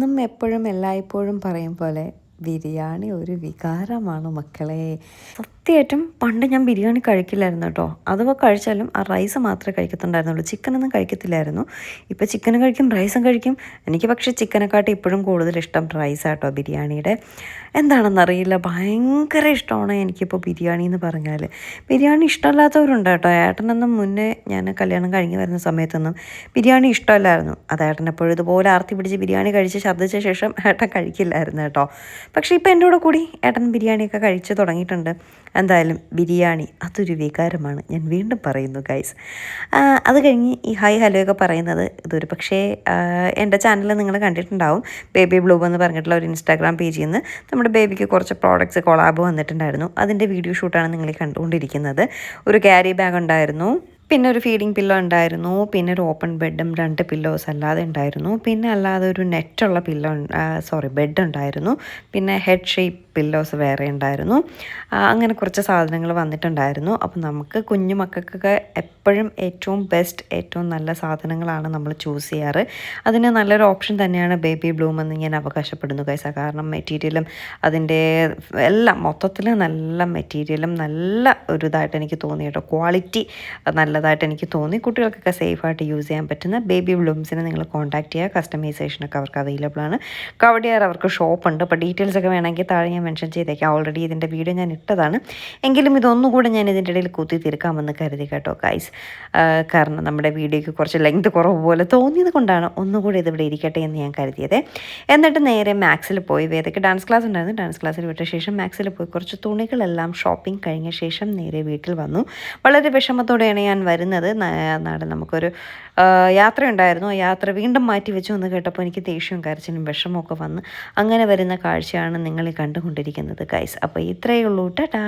എന്നും എപ്പോഴും എല്ലായ്പ്പോഴും പറയും പോലെ ബിരിയാണി ഒരു വികാരമാണ് മക്കളെ. സത്യമായിട്ടും പണ്ട് ഞാൻ ബിരിയാണി കഴിക്കില്ലായിരുന്നു കേട്ടോ. അഥവാ കഴിച്ചാലും ആ റൈസ് മാത്രമേ കഴിക്കത്തുണ്ടായിരുന്നുള്ളൂ, ചിക്കനൊന്നും കഴിക്കത്തില്ലായിരുന്നു. ഇപ്പോൾ ചിക്കനും കഴിക്കും റൈസും കഴിക്കും. എനിക്ക് പക്ഷേ ചിക്കനെക്കാട്ടി ഇപ്പോഴും കൂടുതൽ ഇഷ്ടം റൈസാട്ടോ ബിരിയാണിയുടെ. എന്താണെന്നറിയില്ല, ഭയങ്കര ഇഷ്ടമാണ് എനിക്കിപ്പോൾ ബിരിയാണി എന്ന് പറഞ്ഞാൽ. ബിരിയാണി ഇഷ്ടമല്ലാത്തവരുണ്ട് കേട്ടോ. ഏട്ടനൊന്നും മുന്നേ ഞാൻ കല്യാണം കഴിഞ്ഞ് വരുന്ന സമയത്തൊന്നും ബിരിയാണി ഇഷ്ടമല്ലായിരുന്നു. അത് ഏട്ടൻ എപ്പോഴും ഇതുപോലെ ആർത്തി പിടിച്ച് ബിരിയാണി കഴിച്ച് ഛർദ്ദിച്ച ശേഷം ഏട്ടൻ കഴിക്കില്ലായിരുന്നു കേട്ടോ. പക്ഷേ ഇപ്പോൾ എൻ്റെ കൂടെ കൂടി ഏട്ടൻ ബിരിയാണിയൊക്കെ കഴിച്ച് തുടങ്ങിയിട്ടുണ്ട്. എന്തായാലും ബിരിയാണി അതൊരു വികാരമാണ്, ഞാൻ വീണ്ടും പറയുന്നു ഗൈസ്. അത് കഴിഞ്ഞ് ഈ ഹായ് ഹലോ ഒക്കെ പറയുന്നത് ഇതൊരു പക്ഷേ എൻ്റെ ചാനലിൽ നിങ്ങൾ കണ്ടിട്ടുണ്ടാവും. ബേബി ബ്ലൂ എന്ന് പറഞ്ഞിട്ടുള്ള ഒരു ഇൻസ്റ്റാഗ്രാം പേജിൽ നിന്ന് നമ്മുടെ ബേബിക്ക് കുറച്ച് പ്രോഡക്റ്റ്സ് കൊളാബ് വന്നിട്ടുണ്ടായിരുന്നു. അതിൻ്റെ വീഡിയോ ഷൂട്ടാണ് നിങ്ങൾ കണ്ടുകൊണ്ടിരിക്കുന്നത്. ഒരു ക്യാരി ബാഗ് ഉണ്ടായിരുന്നു, പിന്നെ ഒരു ഫീഡിങ് പില്ലോ ഉണ്ടായിരുന്നു, പിന്നെ ഒരു ഓപ്പൺ ബെഡും 2 പില്ലോസ് അല്ലാതെ ഉണ്ടായിരുന്നു, പിന്നെ അല്ലാതെ ഒരു നെറ്റുള്ള ബെഡ് ഉണ്ടായിരുന്നു, പിന്നെ ഹെഡ് ഷേപ്പ് പില്ലോസ് വേറെ ഉണ്ടായിരുന്നു. അങ്ങനെ കുറച്ച് സാധനങ്ങൾ വന്നിട്ടുണ്ടായിരുന്നു. അപ്പം നമുക്ക് കുഞ്ഞു മക്കൾക്കൊക്കെ എപ്പോഴും ഏറ്റവും ബെസ്റ്റ്, ഏറ്റവും നല്ല സാധനങ്ങളാണ് നമ്മൾ ചൂസ് ചെയ്യാറ്. അതിന് നല്ലൊരു ഓപ്ഷൻ തന്നെയാണ് ബേബി ബ്ലൂം എന്ന് ഞാൻ അവകാശപ്പെടുന്നു ഗൈസ. കാരണം മെറ്റീരിയലും അതിൻ്റെ എല്ലാം മൊത്തത്തിൽ നല്ല മെറ്റീരിയലും നല്ല ഒരു ഇതായിട്ട് എനിക്ക് തോന്നി കേട്ടോ. ക്വാളിറ്റി നല്ലതായിട്ട് എനിക്ക് തോന്നി. കുട്ടികൾക്കൊക്കെ സേഫായിട്ട് യൂസ് ചെയ്യാൻ പറ്റുന്ന ബേബി ബ്ലൂംസിനെ നിങ്ങൾ കോൺടാക്ട് ചെയ്യുക. കസ്റ്റമൈസേഷനൊക്കെ അവർക്ക് അവൈലബിൾ ആണ്. കവടിയാർ അവർക്ക് ഷോപ്പുണ്ട്. അപ്പോൾ ഡീറ്റെയിൽസ് ഒക്കെ വേണമെങ്കിൽ താഴെ ഞാൻ മെൻഷൻ ചെയ്തേക്കാം. ഓൾറെഡി ഇതിൻ്റെ വീഡിയോ ഞാൻ ഇട്ടതാണ്. എങ്കിലും ഇതൊന്നുകൂടെ ഞാൻ ഇതിൻ്റെ ഇടയിൽ കുത്തി തീർക്കാമെന്ന് കരുതി കേട്ടോ ഗൈസ്. കാരണം നമ്മുടെ വീഡിയോയ്ക്ക് കുറച്ച് ലെങ്ത് കുറവ് പോലെ തോന്നിയത് കൊണ്ടാണ് ഒന്നുകൂടി ഇതിവിടെ ഇരിക്കട്ടെ എന്ന് ഞാൻ കരുതിയത്. എന്നിട്ട് നേരെ മാക്സിൽ പോയി. വേദയ്ക്ക് ഡാൻസ് ക്ലാസ് ഉണ്ടായിരുന്നു. ഡാൻസ് ക്ലാസ്സിൽ വിട്ട ശേഷം മാക്സിൽ പോയി കുറച്ച് തുണികളെല്ലാം ഷോപ്പിംഗ് കഴിഞ്ഞ ശേഷം നേരെ വീട്ടിൽ വന്നു. വളരെ വിഷമത്തോടെയാണ് ഞാൻ വരുന്നത്. നമുക്കൊരു യാത്രയുണ്ടായിരുന്നു. ആ യാത്ര വീണ്ടും മാറ്റി വെച്ചു എന്ന് കേട്ടപ്പോൾ എനിക്ക് ദേഷ്യവും കരച്ചിലും വിഷമമൊക്കെ വന്ന് അങ്ങനെ വരുന്ന കാഴ്ചയാണ് നിങ്ങൾ കണ്ടുകൊണ്ടിരിക്കുന്നത് ഗൈസ്. അപ്പോൾ ഇത്രയേ ഉള്ളൂ. ടാറ്റാ.